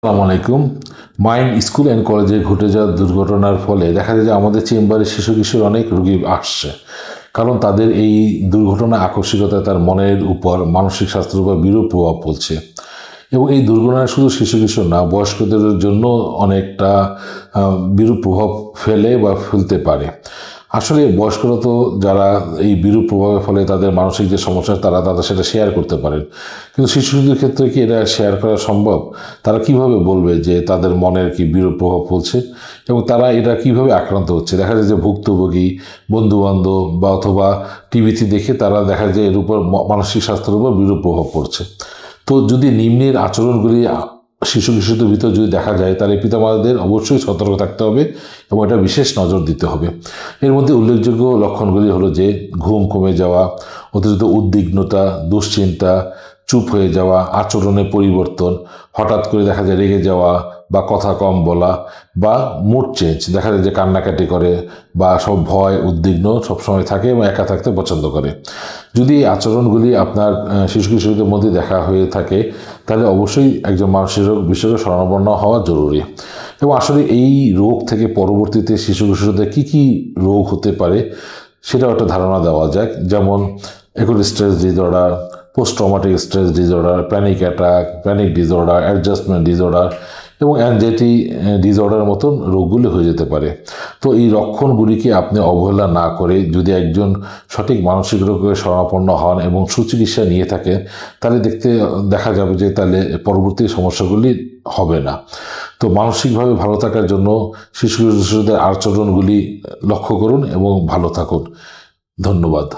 আসসালামু আলাইকুম। Mind school and কলেজে ঘটে যাওয়া দুর্ঘটনার ফলে দেখা যায় যে আমাদের চেম্বারে শিশু কিশোর অনেক রোগী আসছে, কারণ তাদের এই দুর্ঘটনা আকস্মিকতা তার মনের উপর, মানসিক স্বাস্থ্যের উপর বিরূপ প্রভাব পড়ছে। এবং এই দুর্ঘটনা শুধু শিশু কিশোর না, বয়স্কদের জন্য অনেকটা বিরূপ প্রভাব ফেলে বা ফেলতে পারে। আসলে বয়স্করা তো যারা এই বিরূপ প্রভাবের ফলে তাদের মানসিক যে সমস্যা তারা সেটা শেয়ার করতে পারেন, কিন্তু শিশুদের ক্ষেত্রে কি এটা শেয়ার করা সম্ভব? তারা কিভাবে বলবে যে তাদের মনের কি বিরূপ প্রভাব ফেলছে এবং তারা এটা কিভাবে আক্রান্ত হচ্ছে? দেখা যায় যে ভুক্তভোগী, বন্ধুবান্ধব বা অথবা টিভিতে দেখে তারা দেখা যায় এর উপর মানসিক স্বাস্থ্যের উপর বিরূপ প্রভাব পড়ছে। তো যদি নিম্নের আচরণগুলি শিশু কিশোরদের ভিতর যদি দেখা যায়, তাহলে পিতামাতাদের অবশ্যই সতর্ক থাকতে হবে এবং এটা বিশেষ নজর দিতে হবে। এর মধ্যে উল্লেখযোগ্য লক্ষণগুলি হলো যে ঘুম কমে যাওয়া, অতিরিক্ত উদ্বিগ্নতা, দুশ্চিন্তা, চুপ হয়ে যাওয়া, আচরণের পরিবর্তন, হঠাৎ করে দেখা যায় রেগে যাওয়া বা কথা কম বলা, বা মুড চেঞ্জ, দেখা যায় যে কান্নাকাটি করে বা সব ভয় উদ্বিগ্ন সবসময় থাকে এবং একা থাকতে পছন্দ করে। যদি এই আচরণগুলি আপনার শিশু কিশোরদের মধ্যে দেখা হয়ে থাকে, তাহলে অবশ্যই একজন মানসিক রোগ বিশেষজ্ঞ শরণাপন্ন হওয়া জরুরি। এবং আসলে এই রোগ থেকে পরবর্তীতে শিশু কিশোরদের কী কী রোগ হতে পারে সেটাও একটা ধারণা দেওয়া যায়। যেমন এখন stress disorder, post traumatic stress disorder, panic attack, panic disorder, adjustment disorder এবং অ্যাংজাইটি ডিসঅর্ডার মতন রোগগুলি হয়ে যেতে পারে। তো এই লক্ষণগুলিকে আপনি অবহেলা না করে যদি একজন সঠিক মানসিক রোগের শরণাপন্ন হন এবং সুচিকিৎসা নিয়ে থাকেন, তাহলে দেখা যাবে যে তাহলে পরবর্তী সমস্যাগুলি হবে না। তো মানসিকভাবে ভালো থাকার জন্য শিশু কিশোরদের আচরণগুলি লক্ষ্য করুন এবং ভালো থাকুন। ধন্যবাদ।